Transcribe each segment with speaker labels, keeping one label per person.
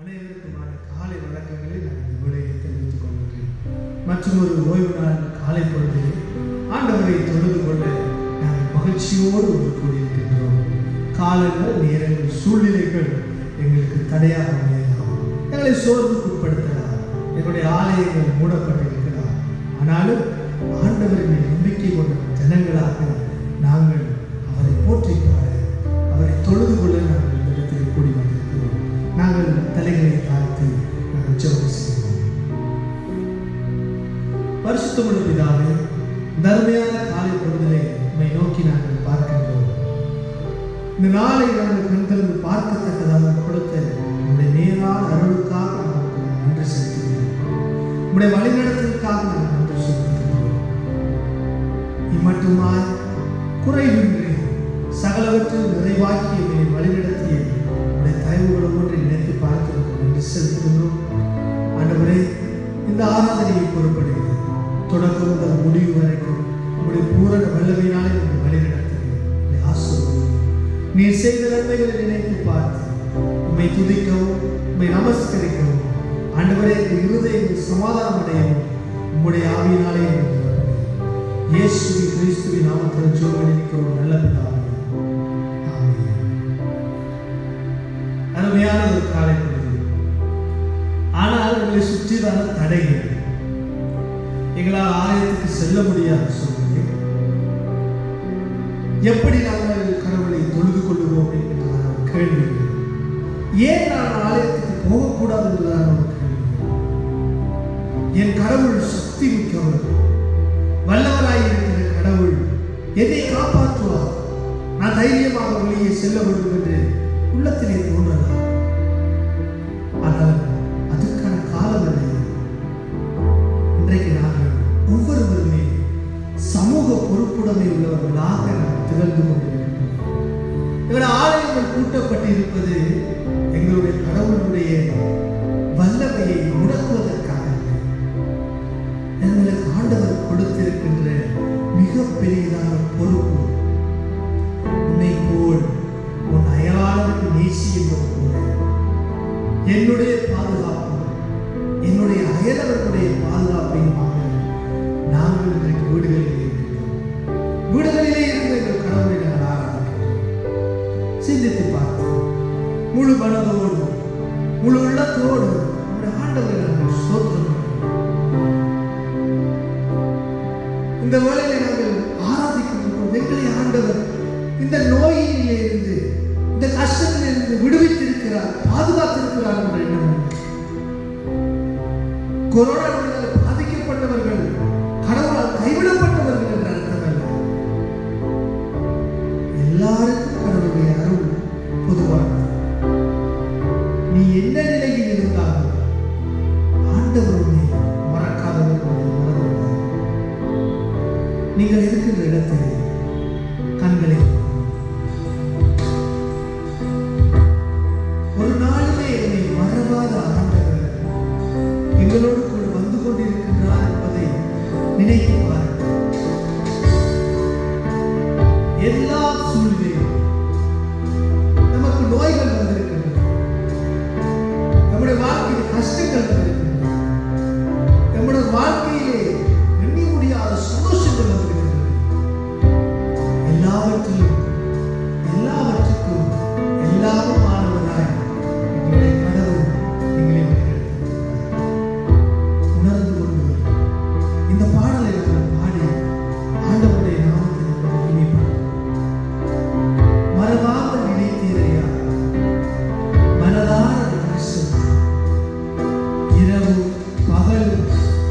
Speaker 1: அனைவருக்குமான காலை வழக்கங்களை நான் இந்த வேளையை தெரிவித்துக் கொள்கிறேன். மற்றும் ஒரு ஓய்வு நாள் காலை பொழுது ஆண்டவரை தொழுது கொள்ள நாங்கள் மகிழ்ச்சியோடு ஒரு கூடியிருக்கின்றோம். காலங்கள், நேரங்கள், சூழ்நிலைகள் எங்களுக்கு தடையாக அமையலாம், எங்களை சோர்வுக்கு உட்படுத்தலாம், எங்களுடைய ஆலயங்கள் மூடப்பட்டிருக்கலாம். ஆனாலும் ஆண்டவரின் நம்பிக்கை கொண்ட ஜனங்களாக நாங்கள் அவரை போற்றி பாட, அவரை தொழுது கொள்ள நாங்கள் இந்த இடத்தில் கூடி வந்திருக்கிறோம். நாங்கள் தலைகளை தாழ்த்தி நாங்கள் ஜெபம் செய்வோம். பரிசுத்தமுள்ள பிதாவே, தர்மையான காலை பொழுதிலே உம்மை நோக்கி நாங்கள் பார்க்கின்றோம். இந்த நாளை நாங்கள் கண் திறந்து பார்க்கத்தக்கதாக கொடுத்த உங்களுடைய நேரான அருளுக்காக நாங்கள் நன்றி செலுத்துகிறோம். உங்களுடைய வழிநடத்தலுக்காக நாங்கள் நன்றி செலுத்துகிறோம். இம்மட்டுமாய் குறைவின்றி சகலவற்றில் நிறைவாக்கி என்னை வழிநடத்திய உடைய தயவுகளும் ஒன்றை நினைத்து பார்த்து நன்றி செலுத்துகின்றோம். ஆண்டவரே, இந்த ஆராதனையை பொறுப்படுகிறது தொடக்கம் முதல் முடிவு வரைக்கும் உங்களுடைய பூரண வல்லமையினாலே நீங்கள் வழிநடத்துகிறேன். ஆசீர்வதியும். நீர் செய்த நன்மைகளை நினைத்து பார்த்து உம்மை துதிக்கவும், உம்மை நமஸ்கரிக்கவும், ஆண்டவரே இருதயங்கள் சமாதானம் அடையவும் உம்முடைய ஆவியினாலே இயேசுவின் கிறிஸ்துவின் நாமத்தில் ஜெபம் நல்ல பிதாவே, ஆமென். அருமையான ஒரு காலை பொழுது. ஆனால் எங்களை சுற்றிதான தடைகள், எங்களால் ஆலயத்துக்கு செல்ல முடியாத சூழ்நிலை, எப்படி நாங்கள் கடவுளை தொழுது கொள்ளுவோம் என்கின்றதான ஒரு கேள்வி, ஏன் நான் ஆலயத்துக்கு போகக்கூடாது என்றதான ஒரு கேள்வி. என் கடவுள் சக்தி மிக்கவர், வல்லவராயிருக்கிற கடவுள் என்னை காப்பாற்றுவார், நான் தைரியமாக வெளியே செல்ல வேண்டும் என்று உள்ளத்திலே தோன்றலாம். ஆனால் அதுக்கான காலம் இல்லை. இன்றைக்கு நாங்கள் ஒவ்வொருவருமே சமூக பொறுப்புடைமை உள்ளவர்களாக நாம் திகழ்ந்து கொண்டிருக்கிறோம். எங்களுடைய ஆலயங்கள் கூட்டப்பட்டிருப்பது எங்களுடைய கடவுளுடைய வல்லமையை முடக்குவதற்காக எங்களுக்கு ஆண்டவர் கொடுத்திருக்கின்ற மிக பெரியதான பொறுப்பு. உன்னை போல் உன் அயலாளருக்கு நேசி என்பது போல என்னுடைய பாதுகாப்பு, என்னுடைய அயலவர்களுடைய பாதுகாப்பையுமாக நாங்கள் இன்றைக்கு வீடுகளிலே இருக்கிறோம். வீடுகளிலே இருந்து எங்கள் கடவுளை நாங்கள் ஆராதிக்கிறோம். சிந்தித்து பார்த்து முழு மனதோடு முழு உள்ளத்தோடு நம்முடைய ஆண்டவரை நாங்கள் ஸ்தோத்திரம். இந்த வேளையிலே நாங்கள் ஆராதிக்கும் எங்களை ஆண்டவர் இந்த நோயிலே இருந்து, இந்த கஷ்டத்திலே இருந்து விடுவித்திருக்கிறார், பாதுகாத்திருக்கிறார் என்ற எண்ணம். கொரோனா நோயால் பாதிக்கப்பட்டவர்கள் கடவுளால் கைவிடப்பட்டவர்கள் என்ற அர்த்தம் அல்ல. எல்லாருக்கும் கடவுளுடைய அருள் பொதுவானது. நீ என்ன நிலையில் இருந்தாலும் ஆண்டவருடைய மறக்காதவர்கள். நீங்கள் இருக்கின்ற இடத்திலே கண்களை ஒரு நாளிலே என்னை மறவாத ஆண்டவர் எங்களோடு கூட வந்து கொண்டிருக்கின்றார் என்பதை நினைத்து பாருங்கள். எல்லா சூழ்நிலையும் நமக்கு நோய்கள் வந்திருக்கின்றன, நம்முடைய வாழ்க்கையில் கஷ்டங்கள் வந்திருக்கின்றன, நம்முடைய வாழ்க்கையிலே எண்ணி முடியாத சந்தோஷங்கள் வந்திருக்கின்றன. எல்லாவற்றுக்கும் எல்லாரும் ஆனவராய் எங்களுடைய கடவுள் எங்களை வழிநடத்தியிருக்கிறார். உணர்ந்து கொண்டு இந்த பாடலை நாங்கள் பாடி ஆண்டவருடைய நாமத்தை நாங்கள் இனிப்பார். மறவாமல் நினைத்தீரையா மனதார தரிசனம், இரவு பகல்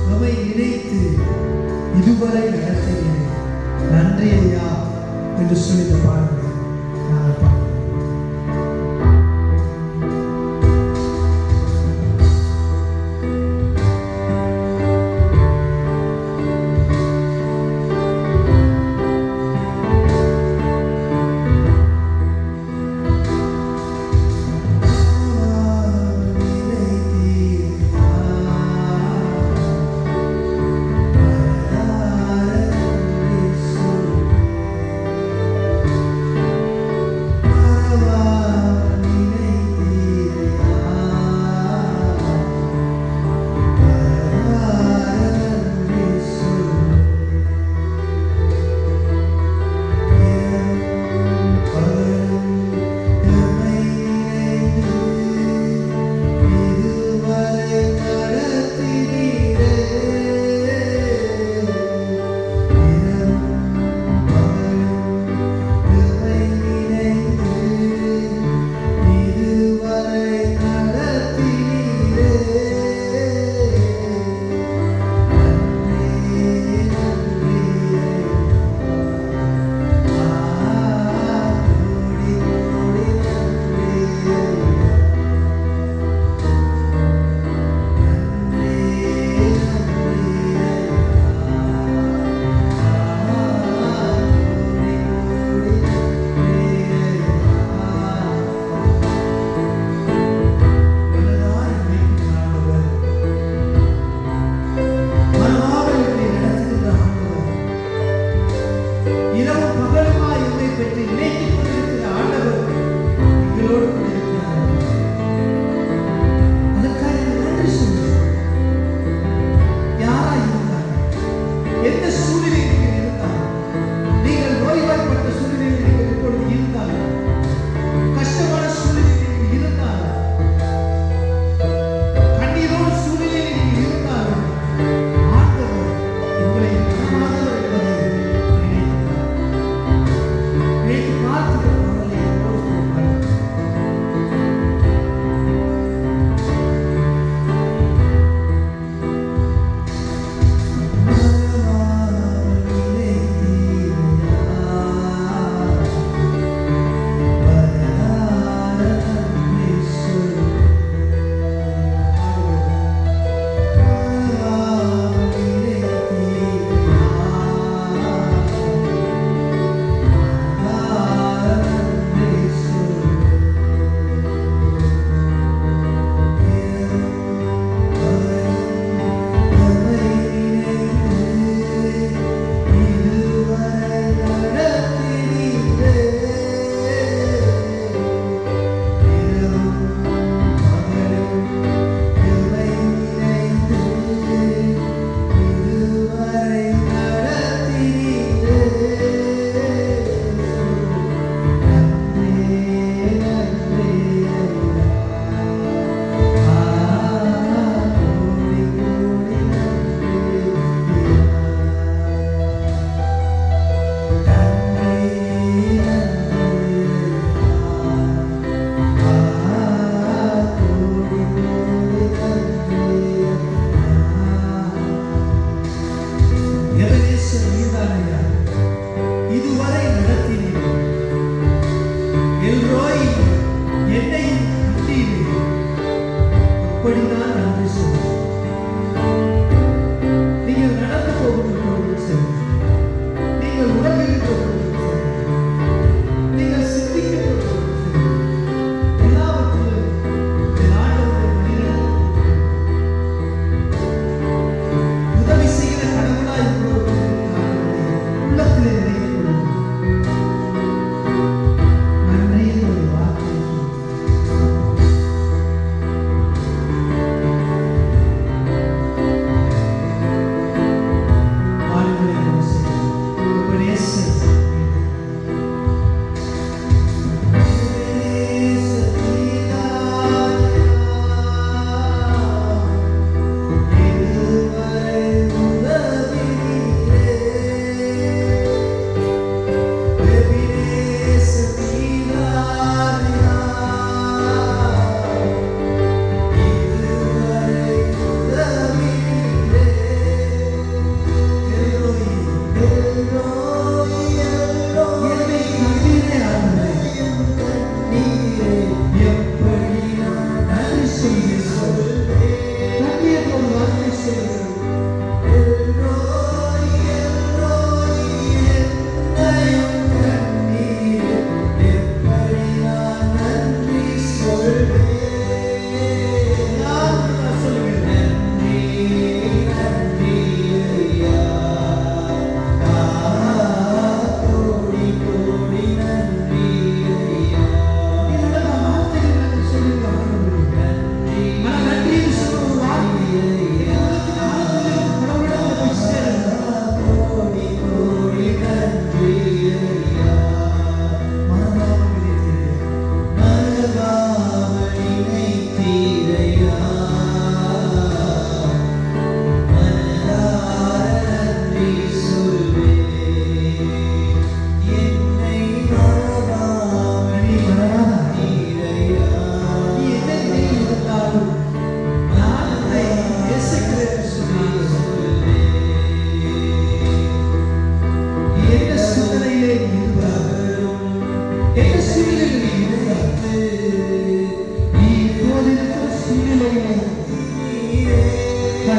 Speaker 1: நம்மை நினைத்து இதுவரை நடத்தினேன், நன்றி ஐயா என்று சொல்லி இந்த பாடலை நாங்கள் பாடுவோம்.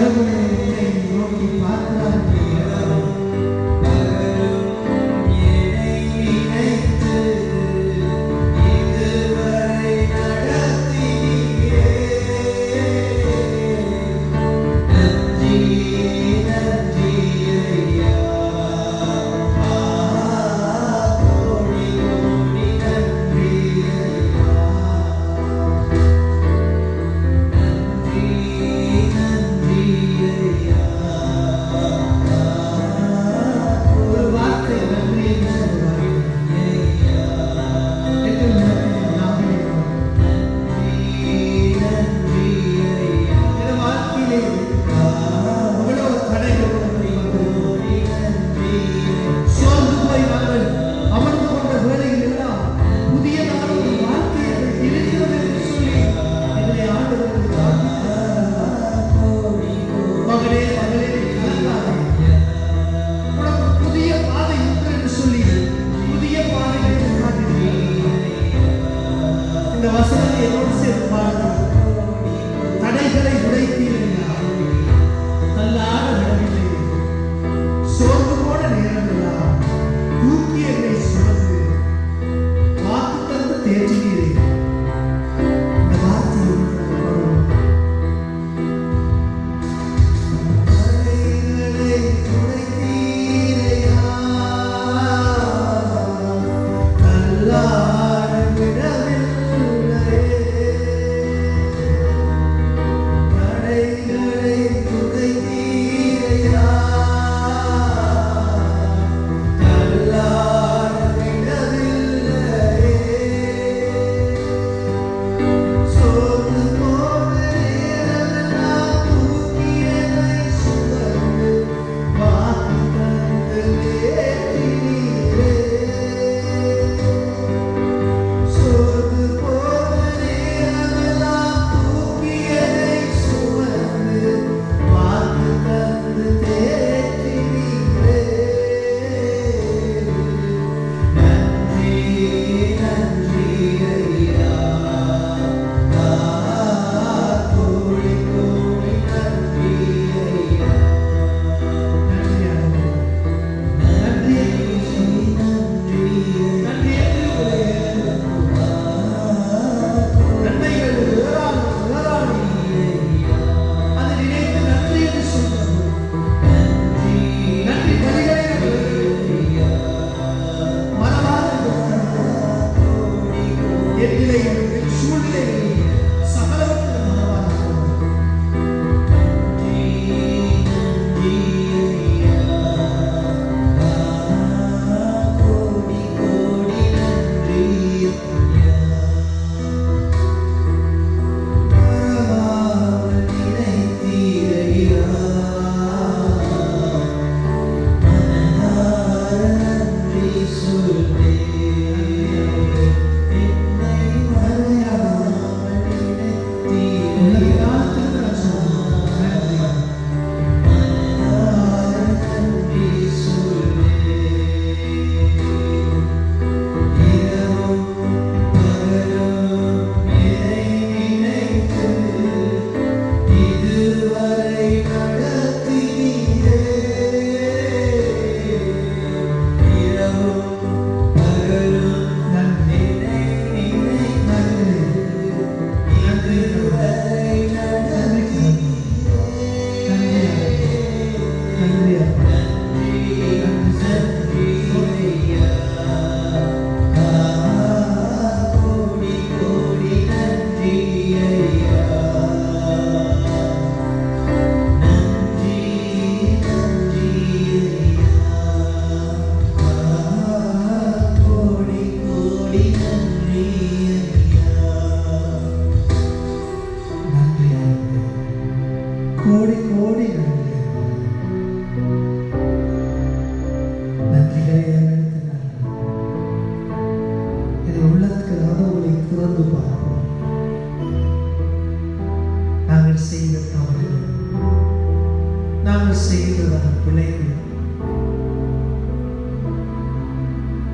Speaker 1: கரங்களை நோக்கி பார்க்கிறார்.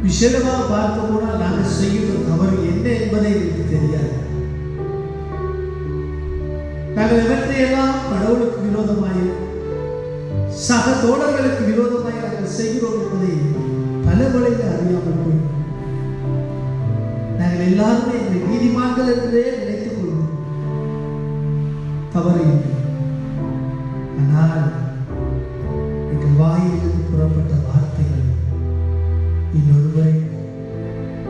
Speaker 2: விசேடமாக பார்க்க போனால் நாங்கள் செய்யும் தவறு என்ன என்பதை எனக்கு தெரியாது.
Speaker 1: நாங்கள் எவற்றையெல்லாம் கடவுளுக்கு விரோதமாய் சக தோழர்களுக்கு விரோதமாய் நாங்கள் செய்கிறோம் என்பதை பல வழியில் அறியாமல் போய் நாங்கள் எல்லாருமே எங்களை நீதிமான்கள் என்றே நினைத்துக் கொள்வோம். தவறு இல்லை. ஆனால் எங்கள் வாயிலிருந்து புறப்பட்ட வார்த்தைகள் இன்னொருவரை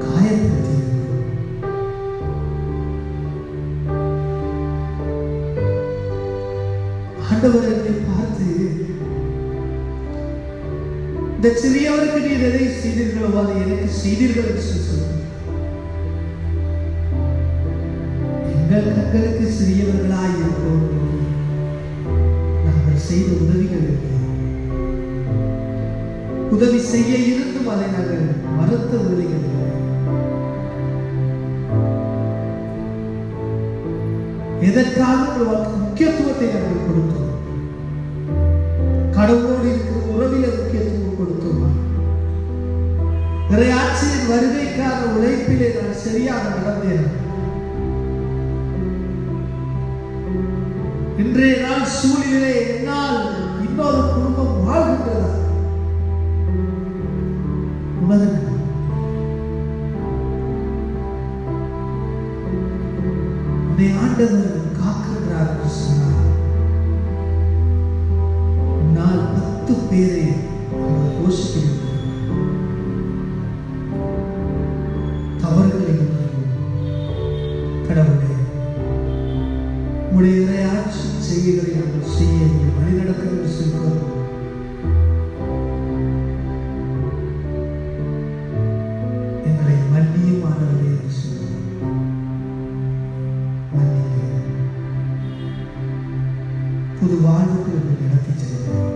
Speaker 1: காயப்படுத்தி ஆண்டவர் என்னை பார்த்து, இந்த சிறியவருக்கு நீர் எதை செய்தீர்களோ அதை எனக்கு செய்தீர்கள் என்று சொல்லுங்கள். எங்கள் கண்களுக்கு சிறியவர்களாய் இருக்கிறோம். நாங்கள் செய்த உதவிகள் உதவி செய்ய இருந்தும் அதை நாங்கள் மறுத்த உதவிகள் எதற்காக முக்கியத்துவத்தை நாங்கள் கொடுத்தோம்? கடவுளோடு இருக்கிற உறவில முக்கியத்துவம் கொடுத்தோமா? இறையாட்சியின் வருகைக்கான உழைப்பிலே நான் சரியாக நடந்தேன். இன்றைய நாள் சூழ்நிலை என்னால் இன்னொரு குடும்பம் வாழ்கின்றதா? ஆண்டவர் காக்கின்றார் என்று சொன்னார். நான் 10 பேரை கோஷிக்கிறேன். தவறுகளை கடவுளே, உடைய இறையாட்சி செய்திகளை நாங்கள் செய்ய வழிநடக்க என்று சொல்கிறோம். எங்களை மன்னியும் ஆண்டவரே என்று சொல்கிறோம். புது வாழ்வுக்கு எங்களை நடத்தி செல்கிறோம்.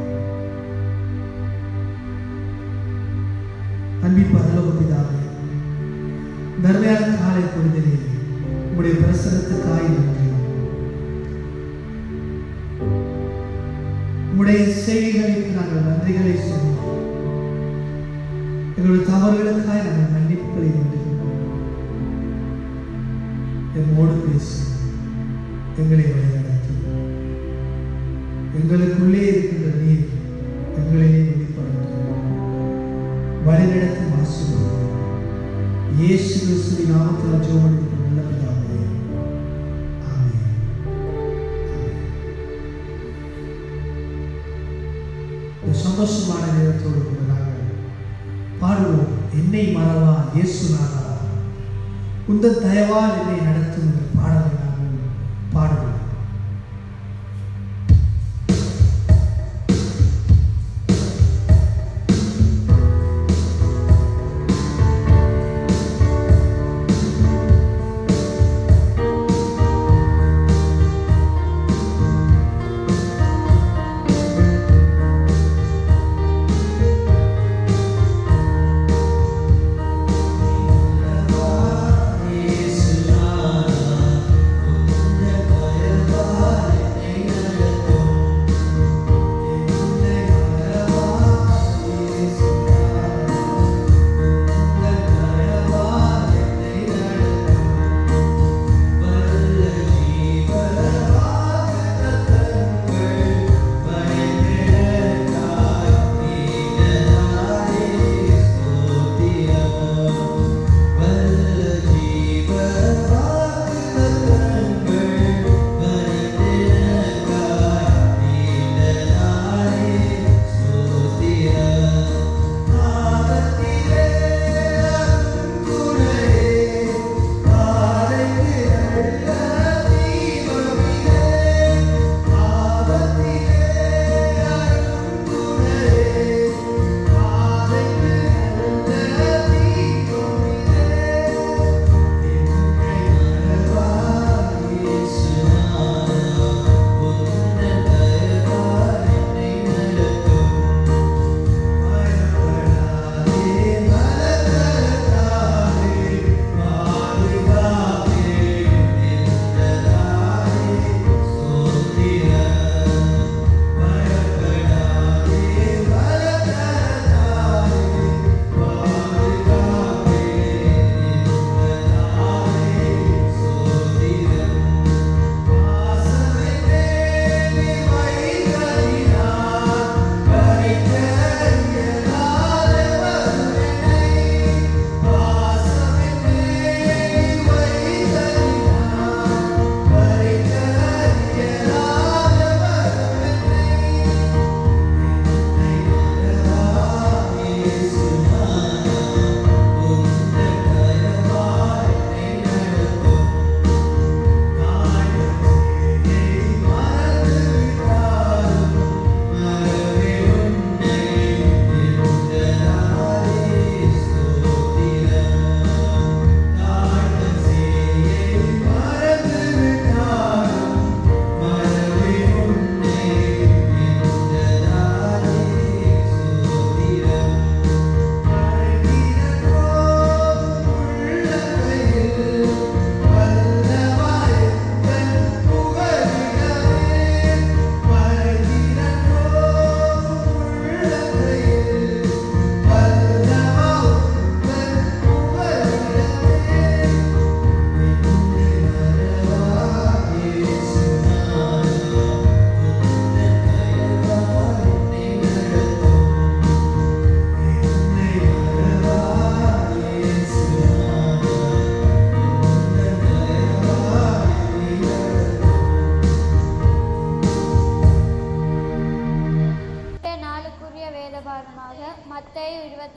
Speaker 1: அன்பின் பரலோக பிதாவே, தர்மையான காலை பொழுதிலே உங்களுடைய பிரசனத்துக்காய் நன்றி. உங்களுடைய செய்திகளுக்கு நாங்கள் நன்றிகளை சொல்கிறோம். எங்களுடைய தவறுகளுக்காய் நாங்கள் மன்னிப்புகளை வேண்டுகிறோம். எம்மோடு பேசி எங்களை வழிநடத்தி எங்களுக்குள்ளே இருக்கின்ற நீர் எங்களிலே வெளிப்படும் வழிநடத்தி ஆசீர்வதியும். இயேசு கிறிஸ்துவின் நாமத்தில் ஜெபம் நல்ல பிதாவே, ஆமென். இந்த சந்தோஷமான நேரத்தோடு கூட நாங்கள் பாடுவோம். என்னை மறவா இயேசுநாதா, உந்தன் தயவால் என்னை நடத்தும் என்ற பாடலை நாங்கள் பாடுவோம்.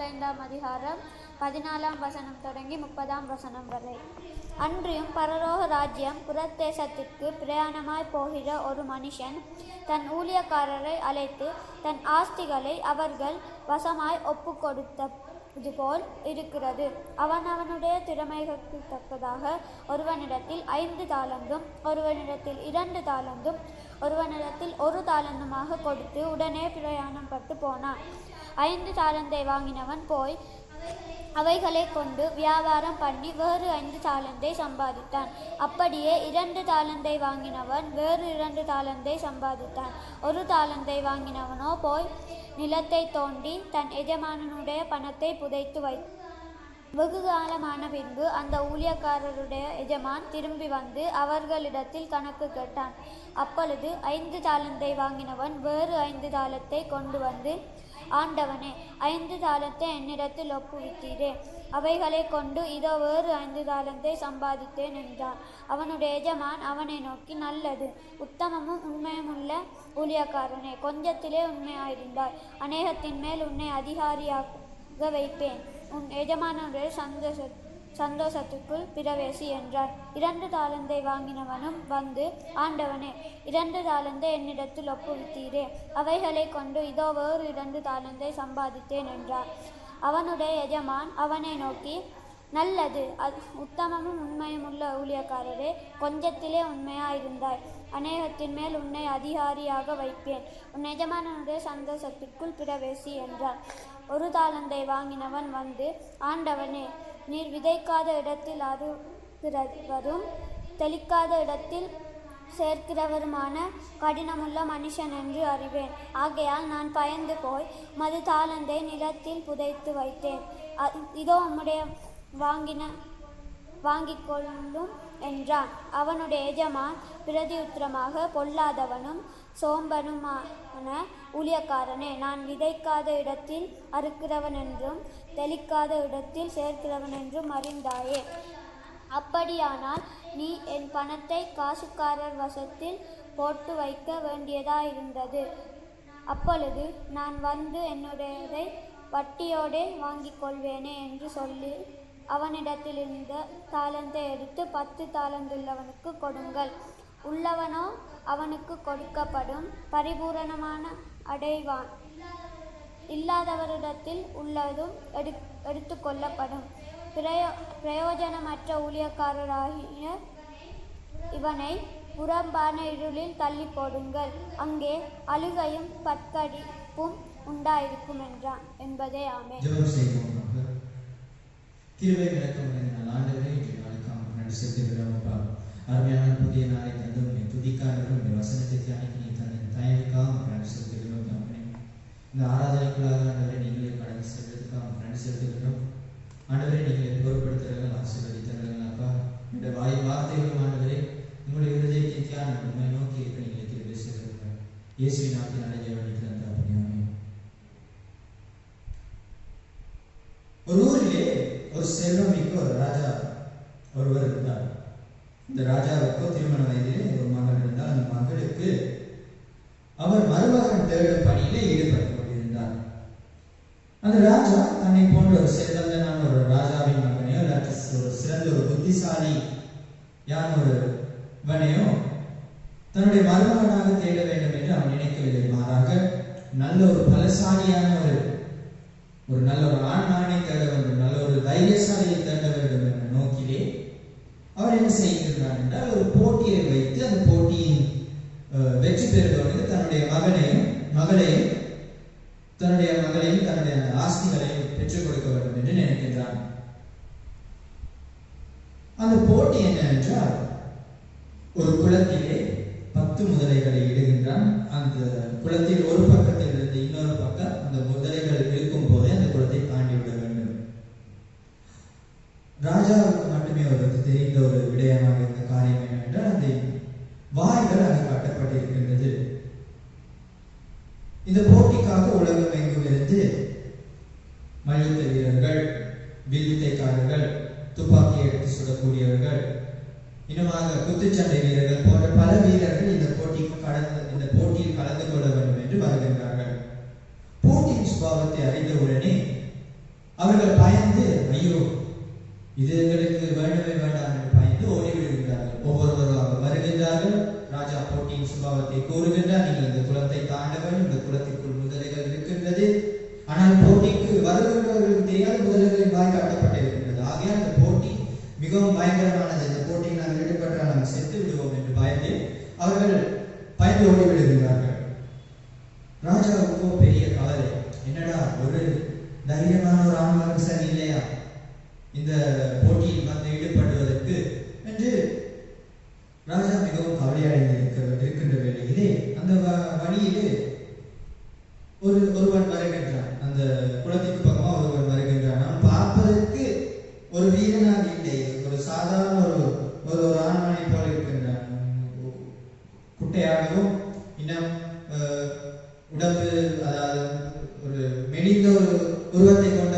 Speaker 3: 15ஆம் அதிகாரம் 14ஆம் வசனம் தொடங்கி 30ஆம் வசனம் வரை. அன்றியும் பரலோக ராஜ்யம் புறத்தேசத்திற்கு பிரயாணமாய் போகிற ஒரு மனுஷன் தன் ஊழியக்காரரை அழைத்து தன் ஆஸ்திகளை அவர்கள் வசமாய் ஒப்பு கொடுத்தது போல் இருக்கிறது. அவனுடைய திறமைகளுக்கு தக்கதாக ஒருவனிடத்தில் 5 தாலந்தும் ஒருவனிடத்தில் 2 தாலந்தும் ஒருவனிடத்தில் 1 தாலந்துமாக கொடுத்து உடனே பிரயாணம் பட்டு போனான். 5 தாலந்தை வாங்கினவன் போய் அவைகளை கொண்டு வியாபாரம் பண்ணி வேறு 5 தாலந்தை சம்பாதித்தான். அப்படியே 2 தாலந்தை வாங்கினவன் வேறு 2 தாலந்தை சம்பாதித்தான். 1 தாலந்தை வாங்கினவனோ போய் நிலத்தை தோண்டி தன் எஜமானனுடைய பணத்தை புதைத்து வைத்தான். வெகு காலமான பின்பு அந்த ஊழியக்காரருடைய எஜமான் திரும்பி வந்து அவர்களிடத்தில் கணக்கு கேட்டான். அப்பொழுது 5 தாலந்தை வாங்கினவன் வேறு 5 தாலத்தை கொண்டு வந்து, ஆண்டவனே, 5 தாலத்தை என்னிடத்தில் ஒப்புவித்தீரே, அவைகளை கொண்டு இதோ வேறு 5 தாலத்தை சம்பாதித்தேன் என்றான். அவனுடைய எஜமான் அவனை நோக்கி, நல்லது, உத்தமமும் உண்மையுமுள்ள ஊழியக்காரனே, கொஞ்சத்திலே உண்மையாயிருந்தாய், அநேகத்தின் மேல் உன்னை அதிகாரியாக வைப்பேன், உன் எஜமானுடைய சந்தோஷத்துக்குள் பிரவேசி என்றார். 2 தாலந்தை வாங்கினவனும் வந்து, ஆண்டவனே, 2 தாலந்தை என்னிடத்தில் ஒப்புவித்தீரே, அவைகளை கொண்டு இதோ வேறு 2 தாலந்தை சம்பாதித்தேன் என்றார். அவனுடைய எஜமான் அவனை நோக்கி, நல்லது, உத்தமமும் உண்மையுமுள்ள ஊழியக்காரரே, கொஞ்சத்திலே உண்மையாயிருந்தாய், அநேகத்தின் மேல் உன்னை அதிகாரியாக வைப்பேன், உன் எஜமானுடைய சந்தோஷத்திற்குள் பிரவேசி என்றார். 1 தாலந்தை வாங்கினவன் வந்து, ஆண்டவனே, நீர் விதைக்காத இடத்தில் அறுக்கிறவரும் தெளிக்காத இடத்தில் சேர்க்கிறவருமான கடினமுள்ள மனுஷன் என்று அறிவேன். ஆகையால் நான் பயந்து போய் மது தாலந்தை நிலத்தில் புதைத்து வைத்தேன். இதோ உம்முடைய வாங்கிக் கொள்ளும் என்றான். அவனுடைய எஜமான் பிரதியுத்தரமாக, பொல்லாதவனும் சோம்பனுமான ஊழியக்காரனே, நான் விதைக்காத இடத்தில் அறுக்கிறவன் என்றும் தெளிக்காத இடத்தில் சேர்க்கிறவன் என்றும் அறிந்தாயே. அப்படியானால் நீ என் பணத்தை காசுக்காரர் வசத்தில் போட்டு வைக்க வேண்டியதாயிருந்தது. அப்பொழுது நான் வந்து என்னுடையதை வட்டியோடே வாங்கிக் கொள்வேனே என்று சொல்லி அவனிடத்தில் இருந்த தாலந்தை எடுத்து 10 தாலந்துள்ளவனுக்கு கொடுங்கள். உள்ளவனோ அவனுக்கு கொடுக்கப்படும், பரிபூரணமான அடைவான். இல்லாதவரிடத்தில் உள்ளதும் எடுத்து கொள்ளப்படும். பிரயோஜனமற்ற ஊழியக்காரராகிய இவனை புறம்பான இருளில் தள்ளி போடுங்கள், அங்கே அழுகையும் பற்கடிப்பும் உண்டாயிருக்கும் என்றான் என்பதே ஆமே.
Speaker 4: கிருபை விளக்கம் ஆண்டவரே, இன்றைய நாளுக்காக நன்றி செலுத்துகிறோம் அப்பா. அருமையான புதிய நாளை தந்து துதிக்காரர்களும் இந்த வசனத்தை தியானிக்க நீ தந்த தயவுக்காக நன்றி செலுத்துகிறோம் தகப்பனே. இந்த ஆராதனைக்குள்ளாக ஆண்டவரை நீங்களே கடந்து செல்வதற்காக நன்றி செலுத்துகிறோம். ஆண்டவரை நீங்களை பொருட்படுத்துகிறவர்கள், ஆசீர்வதித்தவர்கள் அப்பா. இந்த வார்த்தைகளும் ஆண்டவரே உங்களுடைய இருதயத்தை தியானம் உண்மை நோக்கி இருக்க நீங்களை திரும்பி செல்கிறார்கள். இயேசுவின் நாமத்தில் அடைஞ்சவர்கள் தகப்பனே. ஒரு ஊரிலே ஒரு செல்வமிக்க ஒரு ராஜா ஒருவர் இருந்தார். இந்த ராஜாவுக்கு திருமண வயதிலே ஒரு மகள் இருந்தார். அந்த மகளுக்கு அவர் மருமகன் தேடும் பணியிலே ஈடுபட்டு கொண்டிருந்தார். அந்த ராஜா தன்னை போன்ற ஒரு செல்வந்தனான ஒரு ராஜாவின் மகனையோ ஒரு சிறந்த ஒரு புத்திசாலியான ஒருவனையோ தன்னுடைய மருமகனாக தேட வேண்டும் என்று அவன் நினைக்கவில்லை. மாறாக நல்ல ஒரு பலசாலியான ஒரு நல்ல ஒரு ஆண்மகனை தேட வேண்டும், நல்ல ஒரு தைரியசாலியை தேட வேண்டும் என்ற நோக்கிலே அவர் என்ன செய்கிறார் என்றால், ஒரு போட்டியை வைத்து அந்த போட்டியின் வெற்றி பெறுபவனுக்கு தன்னுடைய மகளையும் தன்னுடைய ஆஸ்திகளையும் பெற்றுக் கொடுக்க வேண்டும் என்று நினைக்கின்றான். அந்த போட்டி என்ன என்றால், ஒரு குளத்திலே 10 முதலைகளை இடுகின்றான். அந்த குளத்தில் ஒரு பக்கத்தில் இருந்து இன்னொரு பக்கம் அந்த முதலைகள் இருக்கும் போதே அந்த குளத்தை தாண்டி விட வேண்டும். ராஜாவுக்கு மட்டுமே அவருக்கு தெரிந்த ஒரு விடயமாக இருந்த காரியம் என்னவென்றால், அந்த வாய்கள் அங்கு கட்டப்பட்டிருக்கின்றது. இந்த போட்டிக்காக உலகம் எங்கும் இருந்து மல்யுத்த வீரர்கள், வில்வித்தைக்காரர்கள், துப்பாக்கி எடுத்து சுடக்கூடியவர்கள், இன்னுமாக குத்துச்சண்டை வீரர்கள் போன்ற பல வீரர்கள் இந்த போட்டியில் கலந்து கொள்ள வேண்டும் என்று வருகின்றார்கள். போட்டியின் சுபாவத்தை அறிந்தவுடனே ராஜா போட்டியின் சுபாவத்தை கூறுகின்றார். நீங்கள் இந்த குலத்தை தாண்ட வேண்டும், இந்த குலத்திற்குள் முதலைகள் இருக்கின்றது. ஆனால் போட்டிக்கு வருகின்றவர்களுக்கு தெரியாத முதலைகளின் வாய் காட்டப்பட்டிருக்கின்றது. ஆகையால் இந்த போட்டி மிகவும் பயங்கரமானது. இந்த போட்டியில் நாங்கள் ஈடுபட்டால் நாங்கள் செத்து விடுவோம் என்று பயந்து அவர்கள் பயந்து ஓடி விடுகின்றார்கள். ராஜாவுக்கோ பெரிய கவலை, என்னடா ஒரு தைரியமான ஒரு ஆண்மகன் சரி இல்லையா இந்த போட்டியில் வந்து ஈடுபடுவதற்கு என்று ராஜா மிகவும் கவலையடைந்து இருக்கின்ற வேளையிலே அந்த வழியிலே ஒருவன் வருகின்றான். அந்த குளத்திற்கு பக்கமா ஒருவன் வருகின்றான். அவன் பார்ப்பதற்கு ஒரு வீரனாக இல்லை, ஒரு சாதாரண ஒரு ஆண்மனை போல இருக்கின்றான். குட்டையாகவும் இன்னும் உடம்பு, அதாவது ஒரு மெலிந்த ஒரு உருவத்தை கொண்ட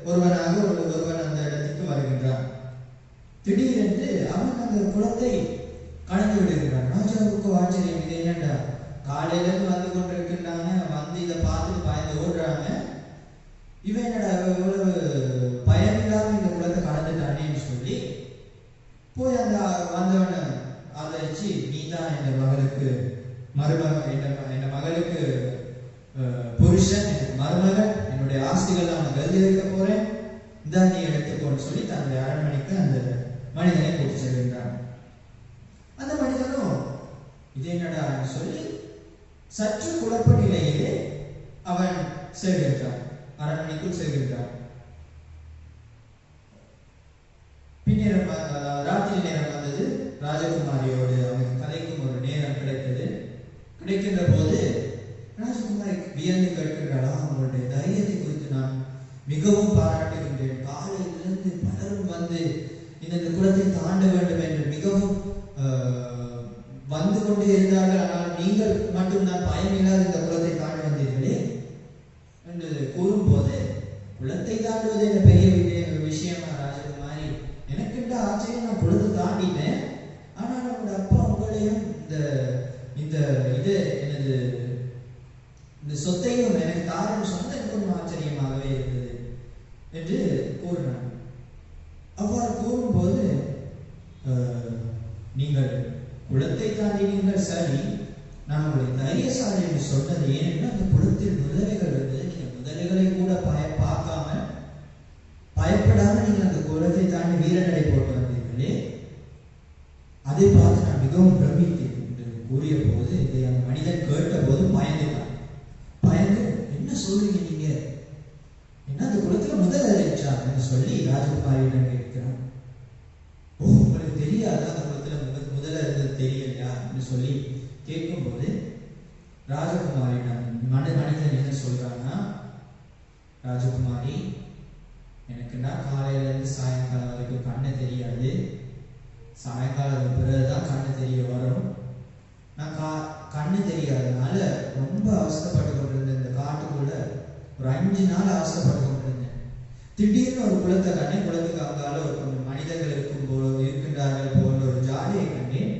Speaker 4: ஒருவனாக ஒருவன் அந்த இடத்துக்கு வருகின்றான். திடீரென்று அவன் அந்த குளத்தை கடந்து விடுகிறான். ராஜாவுக்கு ஆச்சரியம், இது என்னண்டா காலையில இருந்து வந்து கொண்டிருக்கின்றாங்க, வந்து இதை பார்த்துட்டு பயந்து ஓடுறாங்க, இவன் என்னடா இவ்வளவு பயமில்லாம இந்த குளத்தை கடந்துட்டானேன்னு சொல்லி போய் அந்த வந்தவனை ஆதரிச்சு, நீ தான் என் மகளுக்கு என் மகளுக்கு புருஷன், மருமகன், என்னுடைய ஆஸ்திகள் அவனுக்கு எழுதி வைக்க போறேன், இந்த நீ எடுத்துக்கோன்னு சொல்லி தன்னுடைய அரண்மனைக்கு அந்த மனிதனை கூட்டி செல்கின்றான். அந்த மனிதனும் இது என்னடா சொல்லி சற்று குழப்ப நிலையிலே அவன் செல்கின்றான், அரண்மனைக்குள் செல்கின்றான். பின்னர் ராத்திரி நேரம் வந்தது. ராஜகுமாரியோடு அவனுக்கு கதைக்கும் ஒரு நேரம் கிடைத்தது. கிடைக்கின்ற போது ராஜகுமாரி வியந்து கேட்கின்றாளா, அவங்களுடைய தைரியத்தை குறித்து நான் மிகவும் பாராட்டுகின்றேன். காலையிலிருந்து பலரும் வந்து இந்த குலத்தை தாண்ட வேண்டும் என்று மிகவும் வந்து கொண்டே இருந்தார்கள். ஆனால் நீங்கள் மட்டும் நான் பயமில்லாத இந்த குலத்தை தாண்டி வந்தீர்களே என்று கூறும்போது, குலத்தை தாண்டுவது என்ன பெரிய விஷயமா ராஜகுமாரி, எனக்கு இந்த ஆச்சரியம், நான் குலத்தை தாண்டிட்டேன், ஆனால் நம்முடைய அப்பா உங்களையும் இந்த இது எனது இந்த சொத்தையும் எனக்கு தாருன்னு சொன்ன எனக்கு ஆச்சரியமாகவே இருந்தது என்று கூறினான். அவ்வாறு கூறும்போது, நீங்கள் குலத்தை தாண்டி நீங்கள் சரி, நான் உங்களை தைரியசாலி என்று சொன்னது ஏனென்றால் அந்த குலத்தில் முதலைகள் இருந்தது. நீங்கள் முதலைகளை கூட பார்க்காம பயப்படாம நீங்கள் அந்த குலத்தை தாண்டி வீரநடை போட்டு வந்தீர்களே, அதை பார்த்து நான் மிகவும் பிரமித்தேன் என்று கூறிய போது, இதை அந்த மனிதன் கேட்ட போது பயந்துட்டான். பயந்து, என்ன சொல்றீங்க நீங்க, என்ன அந்த குலத்துல முதல் அறிவிச்சார் என்று சொல்லி ராஜகுமாரியிடம் கேட்கிறான். ஓ, உங்களுக்கு தெரியாதா அந்த குலத்துல முதல்ல இருந்தது தெரியலையா என்று சொல்லி கேட்கும்போது, ராஜகுமாரியிடம் மனிதன் என்ன சொல்றான்னா, ராஜகுமாரி, எனக்குன்னா காலையில இருந்து சாயங்காலம் வரைக்கும் கண்ணு தெரியாது, சாயங்காலம் பிறகுதான் கண்ணு தெரிய வரும். நான் கண்ணு தெரியாதனால ரொம்ப அவசரப்பட்டு கொண்டிருந்தேன். இந்த காட்டுக்குள்ள ஒரு 5 நாள் அவசரப்பட்டு கொண்டிருந்தேன். திடீர்னு ஒரு குளத்தை கண்டேன். குளத்துக்கு அங்கால ஒரு கொஞ்சம் மனிதர்கள் இருக்கின்றார்கள் போன்ற ஒரு ஜாலியை கண்டேன்.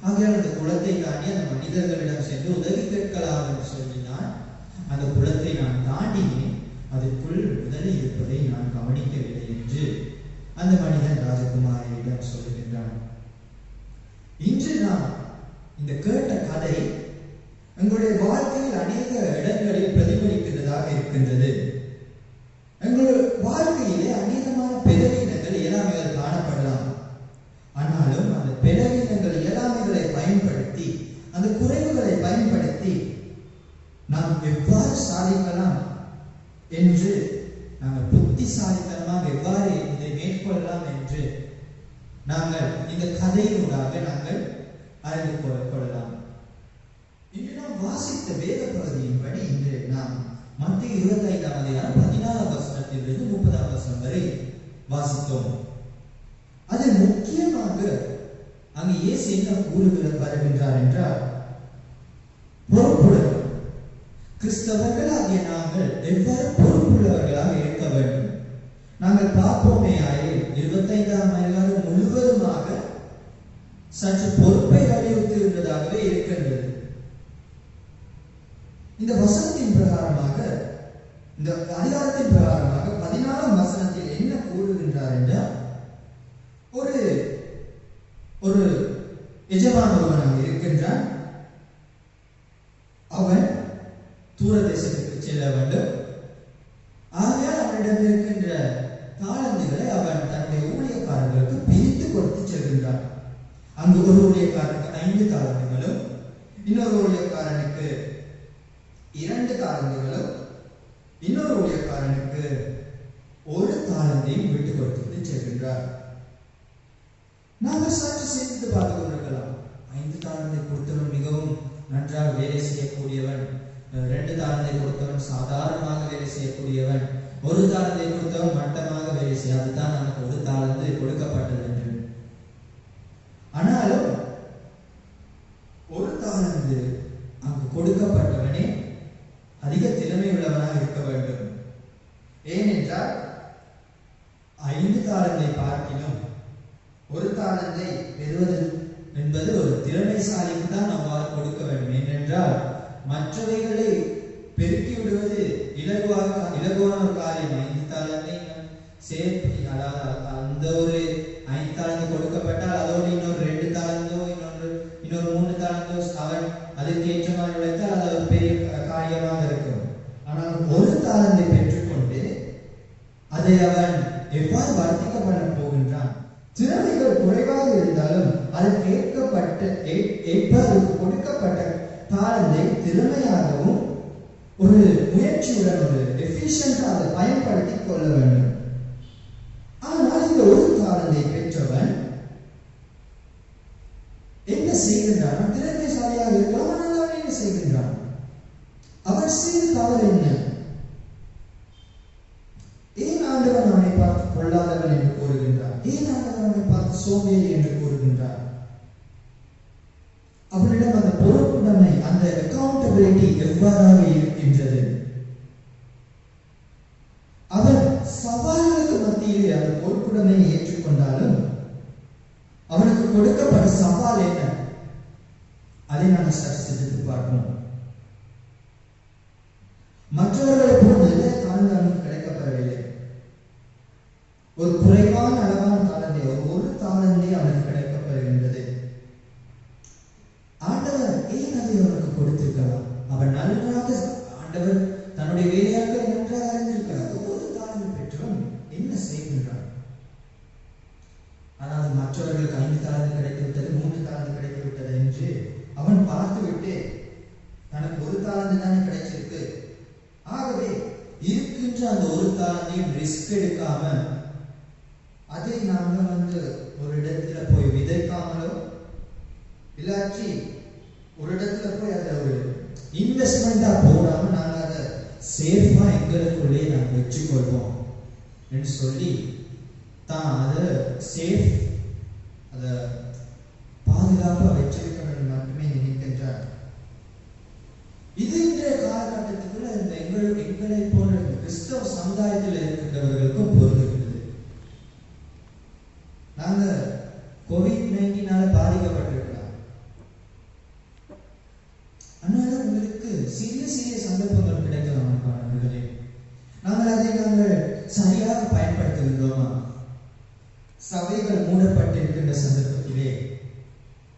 Speaker 4: ஆகையால் அந்த குளத்தை தாண்டி அந்த மனிதர்களிடம் சென்று உதவி கேட்கலாம் என்று சொல்லினான். அந்த குளத்தை நான் தாண்டினேன். அதற்குள் முதலில் இருப்பதை நான் கவனிக்கவில்லை என்று அந்த மனிதன் ராஜகுமாரியிடம் சொல்லுகின்றான். இன்று நான் இந்த கேட்ட கதை எங்களுடைய வாழ்க்கையில் அநேக இடங்களில் பிரதிபலிக்கின்றதாக இருக்கின்றது. எங்களுடைய வாழ்க்கையிலே அநேகமான பெருவினங்கள் இயலாமைகள் காணப்படலாம். ஆனாலும் அந்த பெருவினங்கள் இயலாமைகளை பயன்படுத்தி, அந்த குறைவுகளை பயன்படுத்தி நாம் எவ்வாறு சாதிக்கலாம் என்று, நாங்கள் புத்திசாலித்தனமாக எவ்வாறு இதை மேற்கொள்ளலாம் என்று நாங்கள் இந்த கதையினூடாக நாங்கள் அறிந்து கொள்ளலாம். இன்று நாம் வாசித்த வேத பகுதியின்படி இன்று நாம் மத்திய 25ஆம் அதிகாரம் 14ஆம் வசனத்திலிருந்து 30ஆம் வசனம் வரை வாசித்தோம். அது முக்கியமாக அங்கு இயேசு என்ன வருகின்றார் என்றால், பொறுப்புடன் கிறிஸ்தவர்களாகிய நாங்கள் எவ்வாறு பொறுப்புள்ளவர்களாக இருக்க வேண்டும். நாங்கள் பார்ப்போமே ஆயில் 25ஆம் அதிகாரம் முழுவதுமாக சற்று பொறுப்பை வலியுறுத்துகின்றதாகவே இருக்கின்றது. இந்த வசனத்தின் பிரகாரமாக, இந்த அதிகாரத்தின் பிரகாரமாக 14ஆம் வசனத்தில் என்ன கூறுகின்றார் என்றால், ஒரு எஜமான் ஒருவன் அங்கு இருக்கின்றான். தூர தேசத்துக்கு செல்ல வேண்டும். ஆகையால் அவனிடம் இருக்கின்ற தாளந்துகளை அவன் தன்னுடைய ஊழியக்காரர்களுக்கு பிரித்து கொடுத்து செல்கின்றான். அங்கு ஒரு ஊழியக்காரனுக்கு 5 தாளந்துகளும், இன்னொரு ஊழியக்காரனுக்கு 2 தாளந்துகளும், இன்னொரு ஊழியக்காரனுக்கு 1 தாளந்தையும் விட்டு கொடுத்து செல்கின்றார். நாங்கள் சற்று சிந்தித்து பார்த்து கொண்டிருக்கலாம். 5 தாளந்தை கொடுத்தவன் மிகவும் நன்றாக வேலை செய்யக்கூடியவன், 2 தாளந்தை கொடுத்தவன் சாதாரணமாக வேலை செய்யக்கூடியவன், 1 தாளந்தை கொடுத்தவன் மட்டமாக வேலை செய்ய, அதுதான் நமக்கு 1 தாளந்து கொடுக்கப்பட்டது என்று. ஆனாலும் 1 தாளந்து அங்கு கொடுக்கப்பட்டவனே அதிக திறமை உள்ளவனாக இருக்க வேண்டும். ஏனென்றால் 5 தாளந்தை பார்க்கிலும் 1 தாளந்தை பெறுவது என்பது ஒரு திறமைசாலிக்கு தான் அவ்வாறு கொடுக்க வேண்டும். ஏனென்றால் மற்றவைகளை பெருக்கி விடுவது இலகுவான ஒரு காரியம். 5 தாளந்தை சேர்த்து, அதாவது அந்த ஒரு 5 தாளந்து கொடுக்கப்பட்டால் அதோடு இன்னொரு 2 தாளந்தோ இன்னொரு 3 தாளந்தோ அவன் அதற்கு ஏற்ற மாதிரி உழைத்தால் அது ஒரு பெரிய காரியமாக இருக்கும். ஆனால் 1 தாளந்தை பெற்றுக்கொண்டு அதை அவன் எவ்வாறு வர்த்திக்க பண்ண போகின்றான்? திறமைகள் குறைவாக இருந்தாலும் அதற்கு கொடுக்கப்பட்ட தாளந்தை திறமையாகவும் ஒரு முயற்சியுடன் ஒரு எஃபிஷியன்டாக அதை பயன்படுத்தி கொள்ள வேண்டும். ஆனால் இந்த 1 தாளந்தை பெற்றவன் என்ன செய்கின்றான்? திறமைசாலியாக இருக்கலாம், ஆனால் அவன் என்ன செய்கின்றான்? அவன் செய்த தவறு என்ன? ஏன் ஆண்டவன் அவனை பார்த்து கொள்ளாதவன் என்று கூறுகின்றார்? ஏன் ஆண்டவன் அவனை பார்த்து சோம்பேறி என்று கூறுகின்றார்? அவனிடம் அந்த பொறுப்புடைமை, அந்த அக்கௌண்டபிலிட்டி எவ்வாறாக இருக்கின்றது? அவன் சவால்களுக்கு மத்தியிலே அந்த பொறுப்புடைமையை ஏற்றுக்கொண்டாலும் அவனுக்கு கொடுக்கப்பட்ட சவால் என்ன? அதை நாங்கள் சற்று சிந்தித்து பார்ப்போம். மற்றவர்களை போன்று தாழ்ந்து அவனுக்கு கிடைக்கப்பெறவில்லை. ஒரு குறைவான அளவான தாளந்தை, ஒரு தாளந்தை அவனுக்கு கிடைக்கப்பெறுகின்றது. ஆண்டவர் ஏன் அதை அவனுக்கு கொடுத்திருக்கலாம்? அவன் நன்றாக, ஆண்டவர் தன்னுடைய வேலையாட்களை நன்றாக அறிந்திருக்கிறார். 1 தாளந்து பெற்றவன் என்ன செய்கின்றான்? ஆனால் மற்றவர்களுக்கு 5 தாளந்து கிடைத்து விட்டது, 3 தாளந்து கிடைத்து விட்டது என்று அவன் பார்த்துவிட்டு தனக்கு 1 தாளந்து தானே கிடைச்சிருக்கு, ஆகவே இருக்கின்ற அந்த 1 தாளந்தையும் ரிஸ்க் எடுக்காம அதை நாங்க ஒரு இடத்துல போய் விதைக்காமலோ இல்லாட்டி ஒரு இடத்துல போய் அதை ஒரு இன்வெஸ்ட்மெண்டா போடாம நாங்க அதை சேஃபா எங்களுக்குள்ளே நாங்கள் வச்சுக்கொள்வோம் என்று சொல்லி தான் அதை சேஃப், அதை பாதுகாப்பா வச்சிருக்க வேண்டும் மட்டுமே நினைக்கின்றார். இது இன்றைய காலகட்டத்துக்குள்ள எங்களை போன்ற கிறிஸ்தவ சமுதாயத்தில் இருக்கின்றவர்களுக்கும் பொருந்துகிறது. நாங்க COVID-19 பாதிக்கப்பட்டிருக்கலாம், ஆனால் உங்களுக்கு சிறிய சந்தர்ப்பங்கள் கிடைக்கலாம். நாங்கள் அதை சரியாக பயன்படுத்துகின்றோமா? சபைகள் மூடப்பட்டிருக்கின்ற சந்தர்ப்பத்திலே,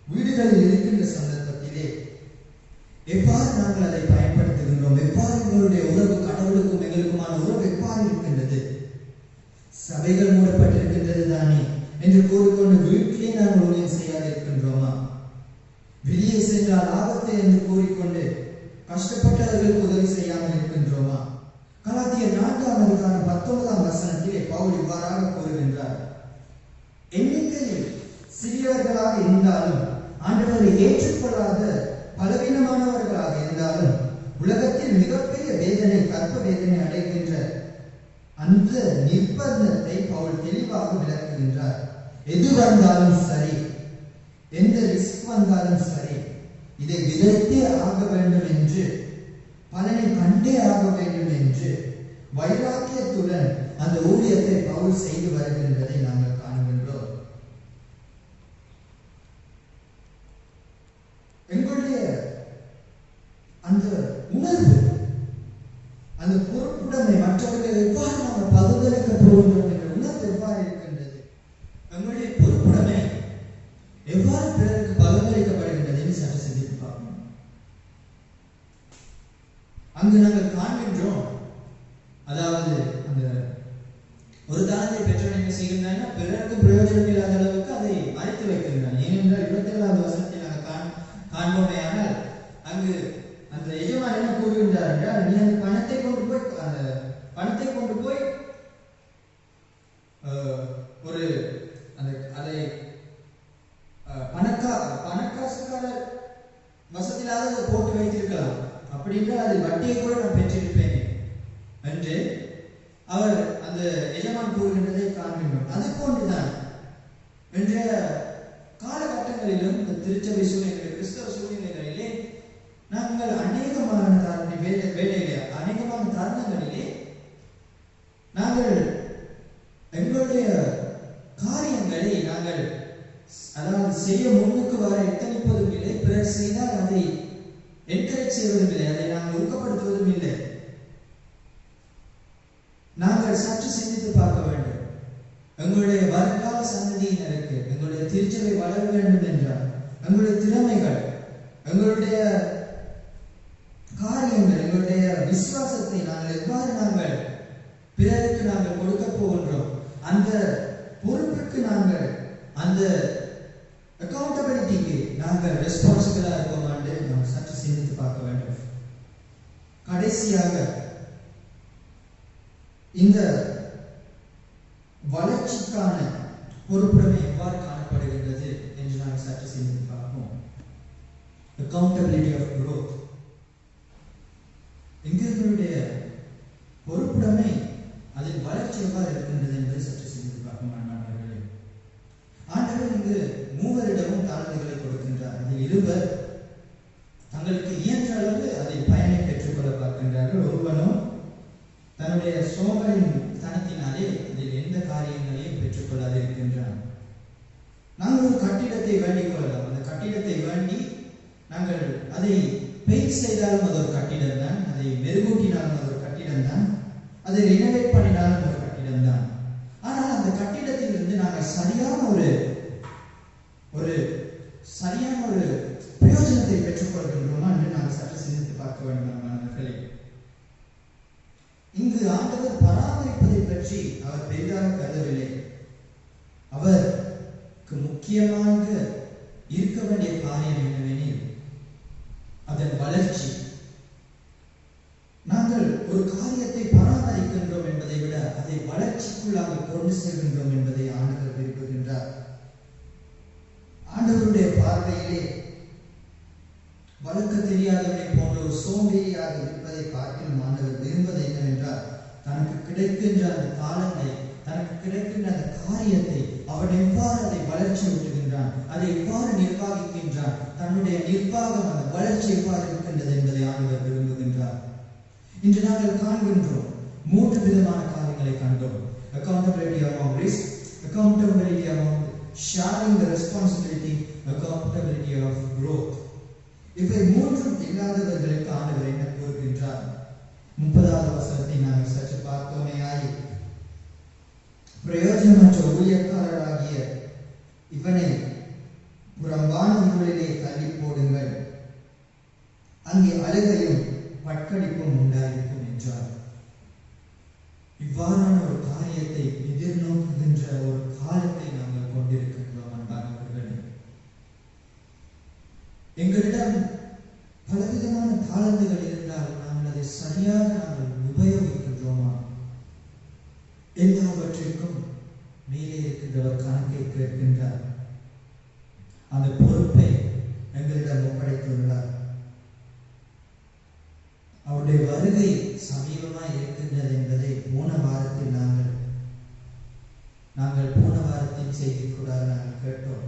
Speaker 4: வீடுகளில் இருக்கின்ற சந்தர்ப்பத்திலே எவ்வாறு நாங்கள் அதை பயன்படுத்துகின்றோம்? எவ்வாறு எங்களுடைய உறவு, கடவுளுக்கும் எங்களுக்குமான உறவு எவ்வாறு இருக்கின்றது? சபைகள் மூடப்பட்டிருக்கின்றது தானே என்று கூறிக்கொண்டு வீட்டிலே நாங்கள் ஊழியம் செய்யாது இருக்கின்றோமா? வெளியே சென்றால் ஆபத்து என்று கூறிக்கொண்டு கஷ்டப்பட்டவர்களுக்கு உதவி செய்யாமல் இருக்கின்றோமா? கலாத்தியர் 4:19 பவுல் இவ்வாறாக கூறுகின்றார்: எண்ணிக்கையில் சிறியவர்களாக இருந்தாலும், ஆண்டவரை ஏற்றுக்கொள்ளாத பலவீனமானவர்களாக இருந்தாலும், உலகத்தில் மிகப்பெரிய வேதனை, கற்ப வேதனை அடைகின்ற அந்த நிர்பந்தத்தை பவுல் தெளிவாக விளக்குகின்றார். எது வந்தாலும் சரி, எந்த ரிஸ்க் வந்தாலும் சரி, இதை விதைத்தே ஆக வேண்டும் என்று, பலனை கண்டே ஆக வேண்டும் என்று வைராக்கியத்துடன் அந்த ஊழியத்தை பவுல் செய்து வருகின்றதை நாங்கள் காண்கின்றோம். எங்களுடைய அந்த உணர்வு, அந்த பொறுப்புடைமை, மற்றவர்களை எவ்வாறு நாங்கள் பகிர்ந்தளிக்க போகின்றோம் என்ற உணர்வு எவ்வாறு இருக்கின்றது? எங்களுடைய பொறுப்புடைமை எவ்வாறு பிறருக்கு பகிர்ந்தளிக்கப்படுகின்றது என்று சற்று சிந்தித்து பார்க்கணும். அங்கு நாங்கள் காண்கின்றோம், அதாவது அந்த ஒரு தானத்தை பெற்றவன் என்ன செய்கின்றான், பிறருக்கு பிரயோஜனம் இல்லாத அளவுக்கு அதை மறைத்து வைக்கின்றான். ஏனென்றால் 27வது வசனத்தை நாங்கள் காண்போமேயானால் அங்கு அந்த எஜமான் என்ன கூறுகின்றார் என்றால், நீ அந்த பணத்தை கொண்டு போய் ஒரு அதை பணக்காசுக்காரர் வசதியில்லாத போட்டு வைத்திருக்கலாம், அப்படின்ற அது வட்டியை கூட நான் பெற்றிருப்பேன் என்று அவர் அந்த எஜமான் கூறுகின்றதை காண்கின்றோம். அது போன்றுதான் இன்றைய காலகட்டங்களிலும் இந்த திருச்சபை சூழ்நிலைகளில், கிறிஸ்தவ சூழ்நிலைகளிலே நாங்கள் அநேகமான தருணங்களிலே நாங்கள் எங்களுடைய காரியங்களை நாங்கள் அதாவது செய்ய முன்னுக்கு வர எத்தனிப்பதும் இல்லை, பிறர் செய்தால் அதை என்கரேஜ் செய்வதும் இல்லை, அதை நாங்கள் ஊக்கப்படுத்துவதும் இல்லை. நாங்கள் சற்று சிந்தித்து பார்க்க வேண்டும். எங்களுடைய வருங்கால சந்ததியினருக்கு எங்களுடைய திருச்சபை வளர வேண்டும் என்றால் எங்களுடைய திறமைகள், எங்களுடைய காரியங்கள், எங்களுடைய விசுவாசத்தை நாங்கள் எவ்வாறு பிறருக்கு நாங்கள் கொடுக்க போகின்றோம், அந்த பொறுப்புக்கு நாங்கள், அந்த அக்கௌண்டபிலிட்டிக்கு நாங்கள் ரெஸ்பான்சிபிளா இருக்கோம் என்று நாம் சற்று சிந்தித்து பார்க்க வேண்டும். கடைசியாக இந்த வளர்ச்சிக்கான பொறுப்புடைமை எவ்வாறு காணப்படுகின்றது என்று நாங்கள் சற்று சிந்தித்து பார்ப்போம். Accountability of growth. எங்களுடைய பொறுப்புடைமை, அதன் வளர்ச்சி எவ்வாறு இருக்கின்றது என்பதை சற்று சிந்தித்து பார்ப்போம். ஆண்டவர் இங்கு மூவரிடமும் தாளந்துகளை கொடுக்கின்றார். அதில் இருவர் தங்களுக்கு இயன்ற அளவு அதில் பயனை பெற்றுக்கொள்ள பார்க்கின்றார்கள். ஒருவனும் தன்னுடைய சோமரின் தனத்தினாலே அதில் எந்த காரியங்களையும் பெற்றுக்கொள்ளாது இருக்கின்றான். நாங்கள் ஒரு கட்டிடத்தை வேண்டிக் கொள்ளலாம். அந்த கட்டிடத்தை வேண்டி நாங்கள் அதை பெயிண்ட் செய்தாலும் அது ஒரு கட்டிடம் தான், அதை மெருகூட்டினாலும் அது ஒரு கட்டிடம் தான், அதை ரினோவேட் பண்ணினாலும் ஒரு கட்டிடம் தான். ஆனால் அந்த கட்டிடத்திலிருந்து நாங்கள் சரியான ஒரு பிரயோஜனத்தை பெற்றுக்கொள்கின்றோமா என்று நாங்கள் சற்று சிந்தித்து பார்க்க வேண்டும். மாணவர்களே, இங்கு ஆண்டவர் பராமரிப்பதை பற்றி அவர் பெரிதாக கருதவில்லை. அவருக்கு முக்கியமாக இருக்க வேண்டிய காரியம் என்னவெனில் அதன் வளர்ச்சி. நாங்கள் ஒரு காரியத்தை பராமரிக்கின்றோம் என்பதை விட அதை வளர்ச்சிக்குள்ளாக கொண்டு செல்கின்றோம் என்பதை ஆண்டவர் விரும்புகின்றார். ஆண்டவருடைய பார்வையிலே வளர்க்க தெரியாதவனை போன்ற ஒரு சோம்பேறியாக இருப்பதை பார்க்கும் ஆண்டவர் விரும்புவது என்னவென்றால், தனக்கு கிடைக்கின்ற அந்த தாளத்தை, தனக்கு கிடைக்கின்ற அந்த காரியத்தை அவன் எவ்வாறு அதை வளர்ச்சி ஊட்டுகின்றான், அதை எவ்வாறு நிர்வாகிக்கின்றான், தன்னுடைய நிர்வாகம், அந்த வளர்ச்சி எவ்வாறு இருக்கின்றது என்பதை ஆண்டவர் விரும்புகின்றார். இன்று நாங்கள் காண்கின்றோம் 3 விதமான காரியங்களை கண்டோம். accountability among risk, accountability among sharing the responsibility, accountability of growth. இவை மூன்றும் இல்லாதவர்களுக்கு ஆண்டவர் என்ன கூறுகின்றார்? 30வது வசனத்தை நாங்கள் சற்று பார்த்தோமேயாய், பிரயோஜனமற்ற ஊழியக்காரராகிய இவனை புறம்பான இருளிலே தள்ளி போடுங்கள், அங்கே அழுகையும் பட்கடிப்பும் உண்டாயிருக்கும் என்றார். இவ்வாறான ஒரு காரியத்தை எதிர்நோக்குகின்ற ஒரு காலத்தை நாங்கள் கொண்டிருக்கின்றோம் அன்பானவர்களே. எங்களிடம் பலவிதமான தாளந்துகள் இருந்தால் நாங்கள் அதை சரியாக நாங்கள் உபயோகிக்கின்றோமா? எல்லாவற்றிற்கும் மேலே இருக்கின்றவர் கணக்கை கேட்கின்றார். அந்த பொறுப்பை எங்களிடம் ஒப்படைத்துள்ளார். அவருடைய வருகை சமீபமாய் இருக்கின்றது என்பதை போன வாரத்தில் நாங்கள் போன வாரத்தின் செய்தி கூட நாங்கள் கேட்டோம்.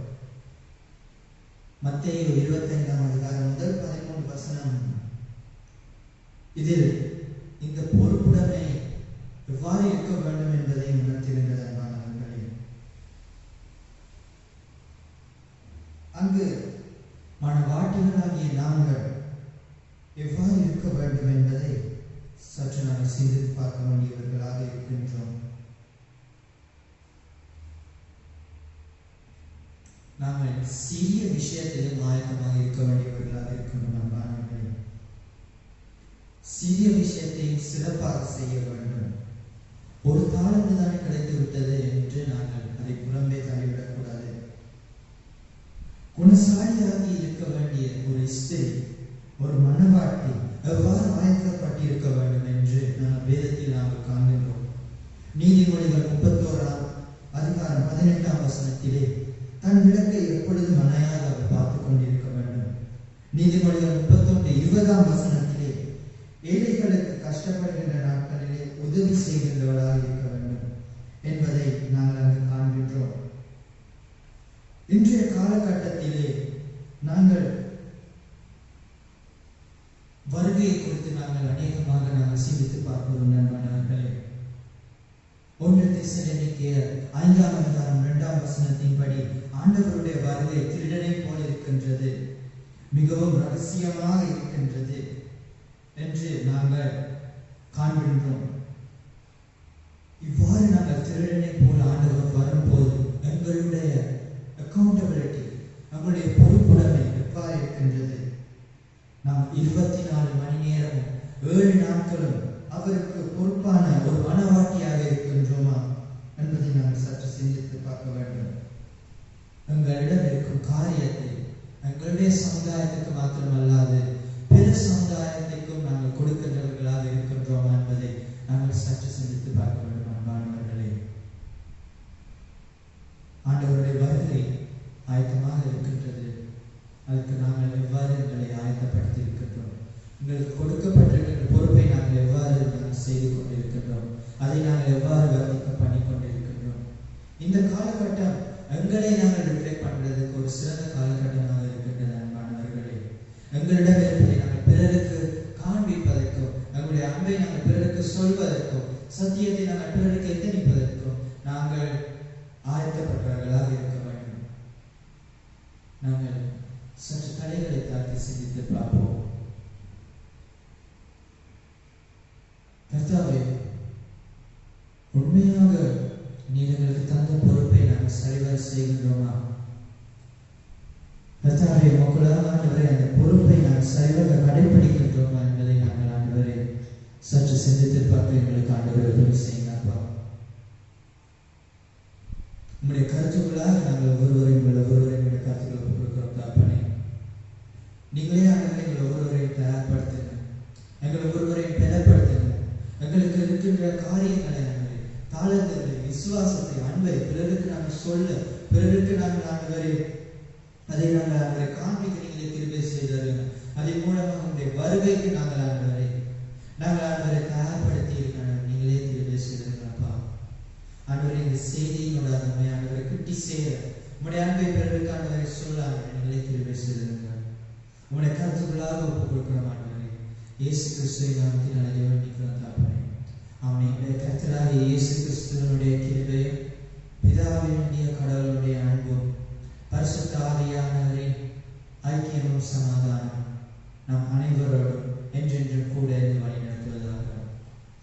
Speaker 4: மத்தேயு 25ஆம் அதிகாரம் முதல் 13 வசனம், இதில் இந்த பொறுப்புடைமை எவ்வாறு இருக்க வேண்டும் என்பதை உணர்த்துகின்றது அன்பானவர்களே. அங்கு மனவாட்டிகளாகிய நாங்கள் எவ்வாறு இருக்க வேண்டும் என்பதை சற்று நாங்கள் சிந்தித்து பார்க்க வேண்டியவர்களாக இருக்கின்றோம். நாங்கள் சிறிய விஷயத்திலும் ஆயத்தமாக இருக்க வேண்டியவர்களாக இருக்கின்றோம் அன்பானவர்களே. சிறிய விஷயத்தையும் சிறப்பாக செய்ய வேண்டும். ஒரு தாளந்து தானே கிடைத்து விட்டது என்று நாங்கள் அதை புறம்பே தள்ளிவிடக்கூடாது. குணசாலியாகி இருக்க வேண்டிய ஒரு ஸ்திரீ, ஒரு மனவாட்டி எவ்வாறு ஆயத்தப்பட்டிருக்க வேண்டும் என்று நாங்கள் வேதத்தில் நாங்கள் காண்கின்றோம். நீதிமொழிகள் 31:18 தன் விளக்கை எப்பொழுதும் அணையாக அவர் பார்த்துக் கொண்டிருக்க வேண்டும். நீதிமொழிகள் 31:20 ஏழைகளுக்கு கஷ்டப்படுகின்ற நாட்களிலே உதவி செய்கின்றவர்களாக இருக்க வேண்டும் என்பதை நாங்கள் அங்கு காண்கின்றோம். இன்றைய காலகட்டத்திலே நாங்கள் வருகையை குறித்து நாங்கள் அநேகமாக நாங்கள் சிந்தித்து பார்க்கிறோம். நண்பர்களே, 1 தெசலோனிக்கேயர் 5:2 ஆண்டவருடைய வருகை திருடனை போல இருக்கின்றது, மிகவும் ரகசியமாக இருக்கின்றது என்று நாங்கள் காண்கின்றோம். இவ்வாறு நாங்கள் திருடனை போல ஆண்டவர் வரும்போது எங்களுடைய அக்கௌண்டபிலிட்டி, நம்முடைய பொறுப்புடைமை எவ்வாறு இருக்கின்றது? நாம் 24 மணி நேரமும் 7 நாட்களும் அவருக்கு பொறுப்பான ஒரு மனவாட்டியாக இருக்கின்றோமா என்பதை நாங்கள் சற்று சிந்தித்து பார்க்க வேண்டும். எங்களிடம் இருக்கும் காரியத்தை எங்களுடைய சமுதாயத்துக்கு மாத்திரமல்லாது பிற சமுதாயத்திற்கும் நாங்கள் கொடுக்கின்றவர்களாக இருக்கின்றோமா என்பதை நாங்கள் சற்று சிந்தித்து பார்க்க வேண்டும். அன்பானவர்களே, ஆண்டவருடைய வருகை ஆயத்தமாக இருக்கின்றது. அதுக்கு நாங்கள் எவ்வாறு எங்களை ஆயத்தப்படுத்தி இருக்கின்றோம்? எங்களுக்கு கொடுக்கப்பட்டிருக்கின்ற பொறுப்பை நாங்கள் எவ்வாறு செய்து கொண்டிருக்கின்றோம்? அதை நாங்கள் எவ்வாறு வர்ணிக்க பண்ணி கொண்டிருக்கின்றோம்? இந்த காலகட்டம் எங்களை நாங்கள் ரிஃப்ளெக்ட் பண்ணுறதுக்கு ஒரு சிறந்த காலகட்டமாக இருக்கின்றது. அன்பானவர்களே, எங்களிடம் இருப்பதை நாங்கள் பிறருக்கு காண்பிப்பதற்கும், எங்களுடைய அன்பை நாங்கள் பிறருக்கு சொல்வதற்கும், சத்தியத்தை நாங்கள் பிறருக்கு எத்தனிப்பதற்கும் நாங்கள் ஆயத்தப்பட்டவர்களாக இருக்க வேண்டும். நாங்கள் சற்று தலைகளை தாழ்த்தி சிந்தித்து பார்ப்போம். கர்த்தாவே, உண்மையாக நீர் எங்களுக்கு தந்த பொறுப்பை நாங்கள் சரிவர செய்கின்றோமா? கர்த்தாவே, மக்களாக ஆண்டவரே, அந்த பொறுப்பை நாங்கள் சரிவர கடைபிடிக்கின்றோமா என்பதை நாங்கள் ஆண்டவரே சற்று சிந்தித்து பார்க்க எங்களுக்கு ஆண்டவரை உதவி செய்யுங்கப்பா. உங்களுடைய கருத்துக்களாக நாங்கள் ஒவ்வொருவரையும் கருத்துக்களை கொடுக்கிறோம். தாப்பனே, நீங்களே ஆண்டவரை எங்களை ஒவ்வொருவரையும் தயார்படுத்துங்க, எங்களை ஒவ்வொருவரையும் பலப்படுத்துங்க. எங்களுக்கு இருக்கின்ற காரியங்களை, தாளங்களை, விசுவாசத்தை, அன்பை பிறருக்கு நாங்கள் சொல்ல, பிறருக்கு நாங்கள் ஆண்டவரை அதை நாங்கள் ஆண்டவரை காண்பிக்க நீங்களே கிருபை செய்தாருங்க. அதன் மூலமாக உங்களுடைய வருகைக்கு நாங்கள் ஆண்டவரை தயார்படுத்தி இருக்கிறோம். நீங்களே கிருபை செய்தாருங்கப்பா. ஆண்டவரை இந்த செய்தியினோட நம்மை ஆண்டவரை கிட்டி சேர உங்களுடைய அன்பை பிறருக்கு ஆண்டவரை சொல்ல நீங்களே கிருபை செய்தாருங்க. உங்களுடைய கருத்துக்களாக ஒப்புக் கொடுக்கிறோம் ஆண்டவரை. இயேசு கிறிஸ்துவின் நாமத்தினாலே வேண்டிக்கிறோம் தாப்பனே. ஆமென். கர்த்தராகிய இயேசு கிறிஸ்துவினுடைய கிருபையும், பிதாவினுடைய கடவுளுடைய அன்பும், பரிசுத்த ஆவியானவரின் ஐக்கியமும் சமாதானம் நம் அனைவரோடும் என்றென்றும் கூட இருந்து வழி நடத்துவதாக.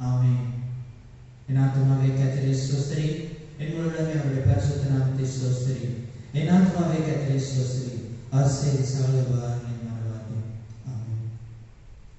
Speaker 4: ஆமென். என் ஆத்துமாவே கர்த்தரை ஸ்தோத்திரி, என் முழுவதுமே அவருடைய பரிசுத்த நாமத்தை ஸ்தோத்திரி. என் ஆத்துமாவே கர்த்தரை ஸ்தோத்திரி, அவர் செய்த சகல உபகாரங்களை